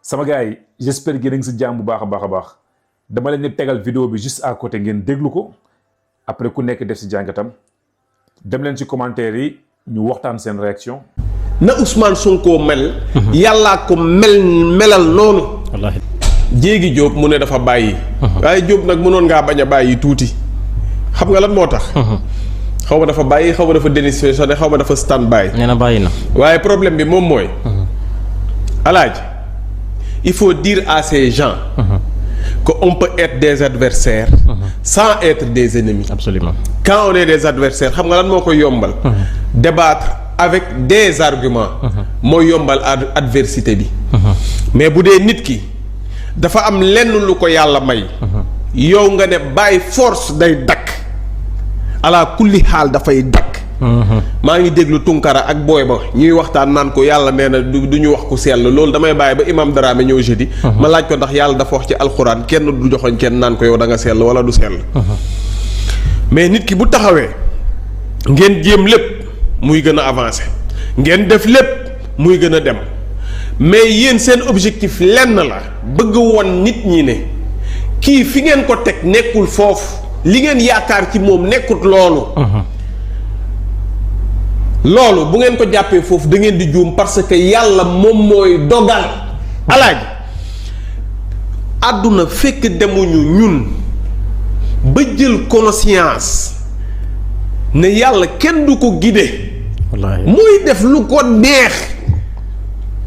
sama gars yi j'espère que da nga si jàmm bu baax a baax a baax dama leen di tegal vidéo bi juste à côté ngeen déglu ko après ku nekk def si jàngatam dem leen ci commentaire yi ñu waxtaan seen réaction. na Ousmane Sonko mel. yàllaa ko melal noonu. wallaahi. Jéegi Diop mu ne dafa bàyyi. waaye Diop nag mënoon ngaa bañ a bàyyi tuuti. xam nga lan moo tax. xaw ma dafa bàyyi xaw ma dafa démissionné xaw ma dafa stand by. nee na bàyyi na. waaye problème bi moom mooy. Alaaji il faut dire à ces gens. qu'on peut être des adversaires. sans être des ennemis. absolument. quand on est des adversaires xam nga lan moo koy yombal. débattre avec des arguments. mooy yombal adversité bi. mais bu dee nit ki dafa am lenn lu ko yàlla may. yow nga ne bàyyi force day dakk ala kulli xaal dafay dakk. maa ngi déglu Tunkara ak booy ba ñuy waxtaan naan ko yàlla nee na du ñu wax ku sell loolu damay bàyyi ba imam Dramé ñëw jeudi. ma laaj ko ndax yàlla dafa wax ci alxuraan kenn du joxoñ kenn naan ko yow da nga sell wala du sell. mais nit ki bu taxawee ngeen jéem lépp muy gën a avancer ngeen def lépp muy gën a dem mais yéen seen objectif lenn la bëgg woon nit ñi ne kii fi ngeen ko teg nekkul foofu li ngeen yaakaar ci moom nekkut loolu. loolu bu ngeen ko jàppee foofu da ngeen di juum parce que yàlla moom mooy dogal. Alaaji àdduna fekk demuñu ñun ba jël conscience ne yàlla kenn du ko guider. wallaahi muy def lu ko neex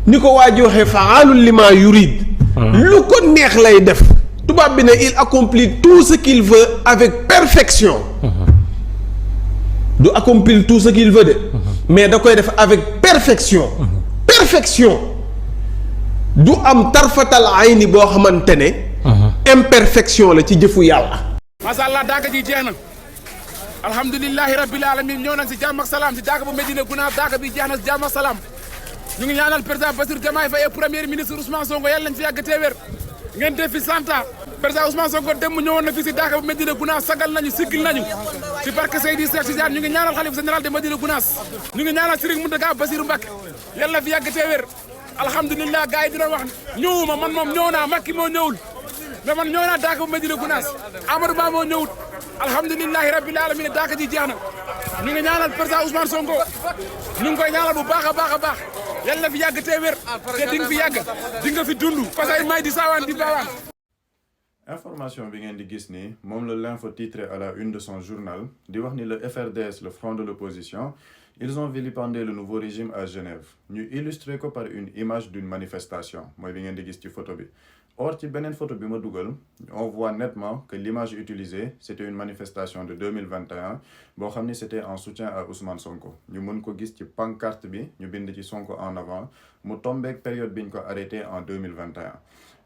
ni ko waa ji waxee fa'aalun limaa yurid. lu ko neex lay def. tubaab bi ne il accomplit tout ce qu'il veut avec perfection. du accomplir tout ce qu'il veut de. mais da koy def avec perfection. perfection du am tarfatal ayni boo xamante ne. imperfection la ci jëfu yàlla. macha allah daaka ji jeex na alhamdulilahi rabbil alamin ñëw nañ si jàmm ak salaam si daaka bu Médina Gounass daaka bi jeex na si jàmm ak salaam ñu ngi ñaanal président Bassirou Diomaye Faye premier ministre Ousmane Sonko yàlla nañ fi yàgg téeméer ngeen def fi 100 ans président Ousmane Sonko dem ñëwoon na fi si daaka bu Médina Gounass sagal nañu siggil nañu si barke Seydi Cheikh Tidiane ñu ngi ñaanal xalif général de Médina Gounass ñu ngi ñaanal Serigne Mountakha Bassirou Mbacké yàlla na fi yàgg téeméer alhamdulilah gars yi dina wax ñëwuma man moom ñëw naa Macky moo ñëwul mais man ñëw naa daaka bu Médina Gounass Amadou Ba moo ñëwut alhamdulilahi rabbil alamin daaka ji jeex na ñu ngi ñaanal président Ousmane Sonko ñu ngi koy ñaanal bu baax a baax a baax yal na fi yàgg te wér te di nga fi yàgg di nga fi dund parce que may di saawaan di baawaan. information bi ngeen di gis ni moom la l'info titré à la une de son journal di wax ni le FRDS le front de l'opposition ils ont vilipendé le nouveau régime à Genève ñu illustré ko par une image d'une manifestation mooy bi ngeen di gis ci photo bi. Or ci beneen photo bi ma dugal on voit nettement que l'image utilisée c'était une manifestation de 2021 boo xam ni c'était en soutien à Ousmane Sonko ñu mën ko gis ci pancarte bi ñu bind ci Sonko en avant mu tombeek période bi ñu ko arrêté en 2021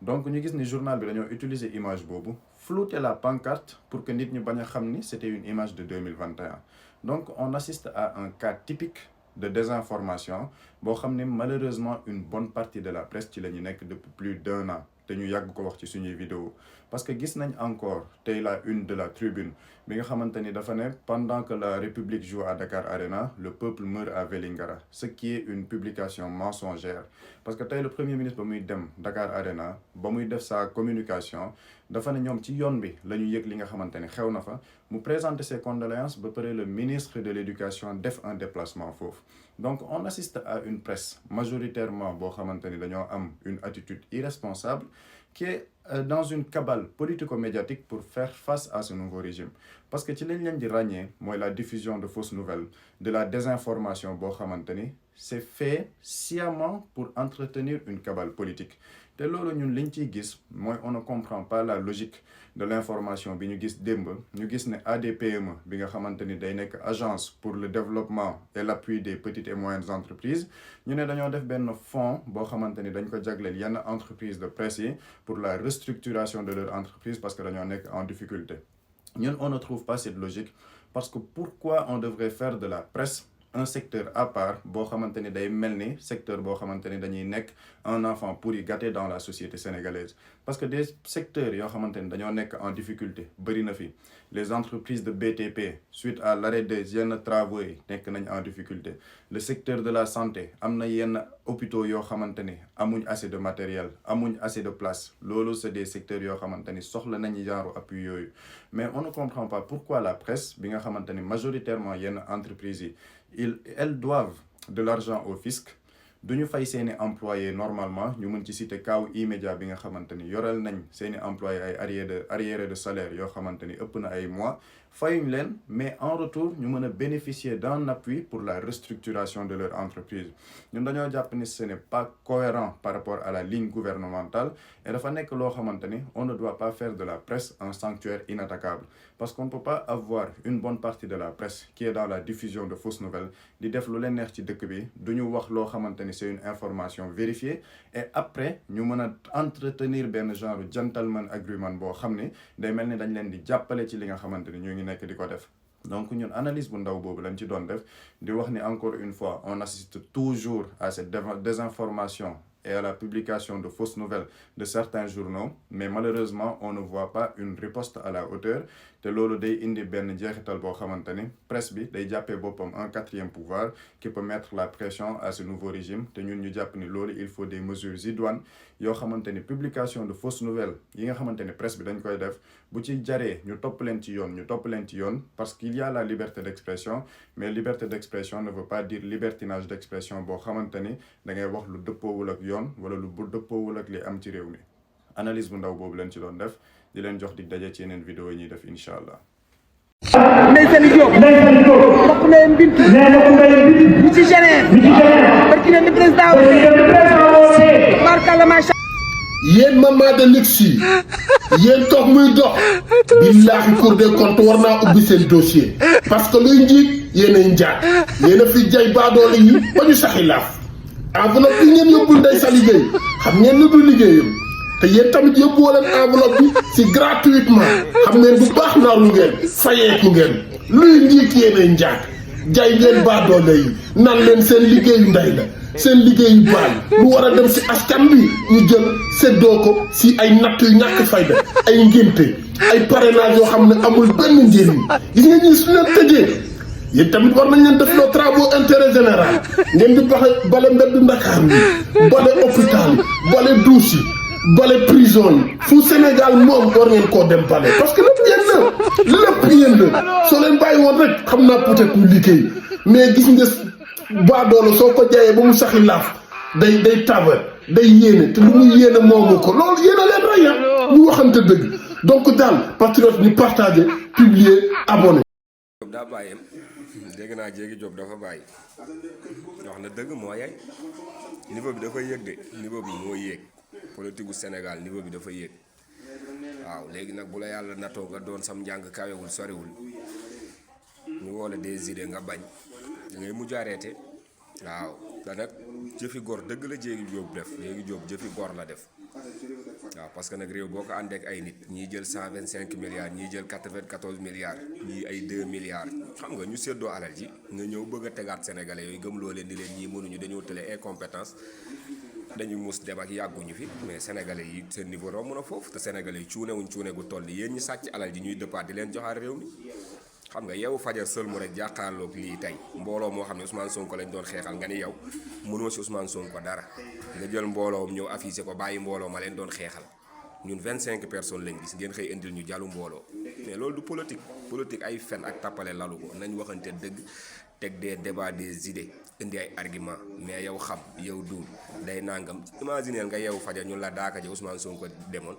donc ñu gis ni journal bi dañoo utiliser image boobu flouter la pancarte pour que nit ñi bañ a xam ni c'était une image de 2021 donc on assiste à un cas typique de désinformation boo xam ne malheureusement une bonne partie de la presse ci la ñu nekk depuis plus d'1 an te ñu yàgg ko wax ci suñuy vidéo parce que gis nañ encore tey la une de la tribune bi nga xamante ni dafa ne pendant que la République joue à Dakar Arena le peuple meurt à Vélingara ce qui est une publication mensongère parce que tey le premier ministre ba muy dem Dakar Arena ba muy def sa communication dafa ne ñoom ci yoon bi la ñu yëg li nga xamante ni xew na fa mu présenter ses condoléances ba pare le ministre de l'éducation def un déplacement foofu donc on assiste à une presse majoritairement boo xamante ni dañoo am une attitude irresponsable qui est dans une cabale politico-médiatique pour faire face à ce nouveau régime parce que ci lañ leen di ràññee mooy la diffusion de fausses nouvelles de la désinformation boo xamante ni c'est fait sciemment pour entretenir une cabale politique te loolu ñun liñ ciy gis mooy on ne comprend pas la logique de l'information bi ñu gis démb ñu gis ne ADPME bi nga xamante ni day nekk agence pour le développement et l'appui des petites et moyennes entreprises ñu ne dañoo def benn fonds boo xamante ni dañ ko jagleel yenn entreprise de presse yi pour la restructuration de leur entreprise parce que dañoo nekk en difficulté ñun on ne trouve pas cette logique parce que pourquoi on devrait faire de la presse un secteur à part boo xamante ni day mel ni secteur boo xamante ni dañuy nekk un enfant pourri gâté dans la société sénégalaise parce que des secteurs yoo xamante ni dañoo nekk en difficulté bëri na fi les entreprises de BTP suite à l'arrêt des yenn travaux yi nekk nañ en difficulté le secteur de la santé am na yenn hôpitaux yoo xamante ni amuñ assez de matériel amuñ assez de place loolu c'est des secteurs yoo xamante ni soxla nañu genre appui yooyu mais on ne comprend pas pourquoi la presse bi nga xamante ni majoritairement yenn entreprises yi elles doivent de l'argent au fisc du ñu fay seeni employés normalement ñu mën ci citer kaw immédiat bi nga xamante ni yoreel nañ seeni employés ay arriérés de salaire yoo xamante ni ëpp na ay mois fayuñ leen mais en retour ñu mën a bénéficier d'un appui pour la restructuration de leur entreprise ñun dañoo jàpp ni ce n'est pas cohérent par rapport à la ligne gouvernementale et dafa nekk loo xamante ni on ne doit pas faire de la presse un sanctuaire inattaquable parce qu'on ne peut pas avoir une bonne partie de la presse qui est dans la diffusion de fausses nouvelles di def lu leen neex ci dëkk bi du ñu wax loo xamante ni c'est une information vérifiée et après ñu mën a entretenir benn genre gentleman agreement boo xam ni day mel ni dañ leen di jàppale ci li nga xamante ni ñu ngi nekk di ko def donc ñun analyse bu ndaw boobu lañ ci doon def di wax ni encore une fois on assiste toujours à cette désinformation et à la publication de fausses nouvelles de certains journaux mais malheureusement on ne voit pas une riposte à la hauteur te loolu day indi benn jeexital boo xamante ni presse bi day jàppee boppam un quatrième pouvoir qui peut mettre la pression à ce nouveau régime te ñun ñu jàpp ni loolu il faut des mesures idoines yoo xamante ni publication de fausses nouvelles yi nga xamante ni presse bi dañ koy def bu ci jaree ñu topp leen ci yoon parce qu'il y a la liberté d'expression mais liberté d'expression ne veut pas dire libertinage d'expression boo xamante ni da ngay wax lu dëppoowul ak yoon wala lu bu dëppoowul ak li am ci réew mi analyse bu ndaw boobu leen ci doon def di leen jox dig daje ci yeneen vidéo yi ñuy def incha allah. Ndeye Saly Diop mbokk ndeyam Bintu ñu ci Genève barki leen di président barkalla macha yéen maman de luxe yi yéen toog muy dox billaahi Cour des comptes war naa ubbi seen dossier parce que luy njiit yéenay njaat yéen a fi jay baadoole yi ba ñu saxi laaf enveloppe bi ngeen yóbbul Ndeye Saly Gueye xam ngeen ni du liggéeyam te yéen tamit yóbbuwoo leen enveloppe bi si gratuitement xam ngeen bu baax naaru ngeen fayeeku ngeen luy njiit yéenay njaat jay ngeen baadoole yi nan leen seen liggéeyu ndey la seen liggéeyu baay lu war a dem si askan bi ñu jël séddoo ko si ay natt yu ñàkk fayda ay ngénte ay parrainage yoo xam ne amul benn njëriñ gis nga ñi su leen tëjee yéen tamit war nañ leen def loo travaux intérêt général ngeen di bale mbeddu Ndakaar yi bale hôpital yi bale douche yi bale prison yi fu Sénégal moom war ngeen koo dem bale parce que lépp yéen la soo leen bàyyi woon rek xam naa peut-être ñu liggéey mais gis nga baadoolo soo ko jaayee ba mu saxi laaf day tabar day yéene te lu muy yéene moomu ko loolu yéene leen raya ñu waxante dëgg donc daal patriote ñu partagé publier abonné Diop daa bàyyam dégg naa Jéegi Diop dafa bàyyi wax na dëgg moo yay niveau bi dafa yéeg de niveau bi moo yéeg politique bu Sénégal niveau bi dafa yéeg waaw léegi nag bu la yàlla natoo nga doon sam njàng kawewul soriwul ñu woola des idées nga bañ da ngay mujj arrêté waaw da nag jëfi góor dëgg la Jéegi Diop def Jéegi Diop jëfi góor la def waaw parce que nag réew boo ko àndeek ay nit ñii jël 125 milliards ñii jël 94 milliards ñii ay 2 milliards xam nga ñu séddoo alal ji nga ñëw bëgg a tegaat sénégalais yooyu gëm loo leen di leen ñii mënuñu dañoo tële incompétence dañu mus dem ak yàgguñu fi mais sénégalais yi seen niveau romb na foofu te sénégalais yi cuune gu toll ni yéen ñi sàcc alal ji ñuy dëppaat di leen joxaat réew mi xam nga yow fajar sël mu rek jàkkaarloog lii tey mbooloo moo xam ne Ousmane Sonko lañ doon xeexal nga ni yow mënoo si Ousmane Sonko dara nga jël mbooloom ñëw affiché ko bàyyi mbooloo ma leen doon xeexal ñun 25 personnes lañ gis ngeen xëy indil ñu jàllu mbooloo mais loolu du politique ay fen ak tappale lalu ko nañ waxante dëgg teg des débats des idées indi ay argument mais yow xam yow duul day nangam imaginer nga yow fajar ñun la daaka ja Ousmane Sonko demoon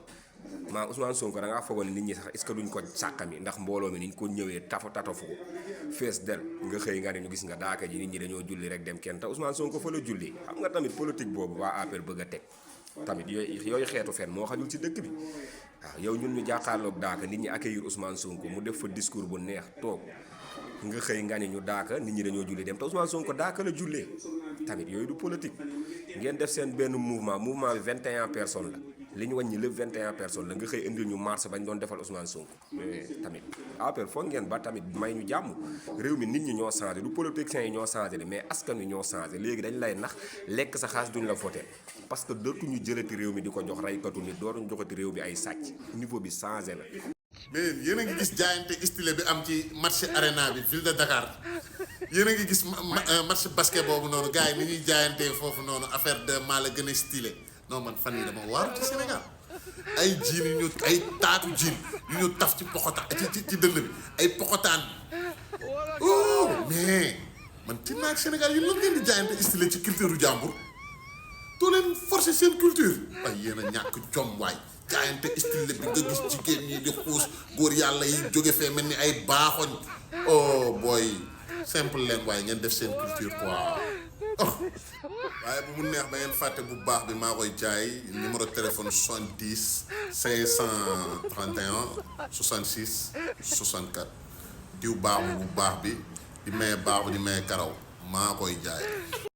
maa Ousmane Sonko da ngaa foogoon nit ñi sax est-ce que duñ ko sàkkami ndax mbooloo mi niñ ko ñëwee tatafu ko fees del nga xëy nga ne ñu gis nga daaka ji nit ñi dañoo julli rek dem kenn te Ousmane Sonko fa la julli xam nga tamit politique boobu waa APR bëgg a teg tamit yooyu xeetu fen moo xajul ci dëkk bi waaw yow ñun ñu jàkkaarloog daaka nit ñi accueillir Ousmane Sonko mu def fa discours bu neex toog nga xëy nga ni ñu daaka nit ñi dañoo julli dem te Ousmane Sonko daaka la jullee tamit yooyu du politique ngeen def seen benn mouvement bi 21 personnes la li ñu wàññi lépp 21 personnes la nga xëy indil ñu marche bañ doon defal Ousmane Sonko tamit APR foog ngeen ba tamit may ñu jàmm réew mi nit ñi ñoo changé du politiciens yi ñoo changé de mais askan wi ñoo changé léegi dañ lay nax lekk sa xaalis duñ la voté parce que dootuñu jëlati réew mi di ko jox raykatu nit dootuñu joxati réew mi ay sàcc niveau bi changé na. mais yéen a ngi gis jaayante stylé bi am ci match arena bi ville de Dakar yéen a ngi gis match basket boobu noonu gars yi ni ñuy jaayantee foofu noonu affaire de maa la gën a stylé non man fan yi dama waaru ci Sénégal ay jiin yu ñu ay taatu jiin yu ñu taf ci poxotaan ci dënd bi ay poxotaan oh mais man ci naag Sénégal yi lan ngeen di jaayante stylé ci culture u jàmbur doo leen forcer seen culture waaye yéen a ñàkk jom waay jaayante style bi nga gis jigéen ñi di xuus góor yàlla yi jóge fee mel ni ay baaxoñ oh boy simple leen waaye ngeen def seen culture quoi oh waaye bu mu neex ba ngeen fàtte bu baax bi maa koy jaay numéro téléphone 70 531 66 64 diw baaxu bu baax bi di maye baaxu di maye karaw maa koy jaay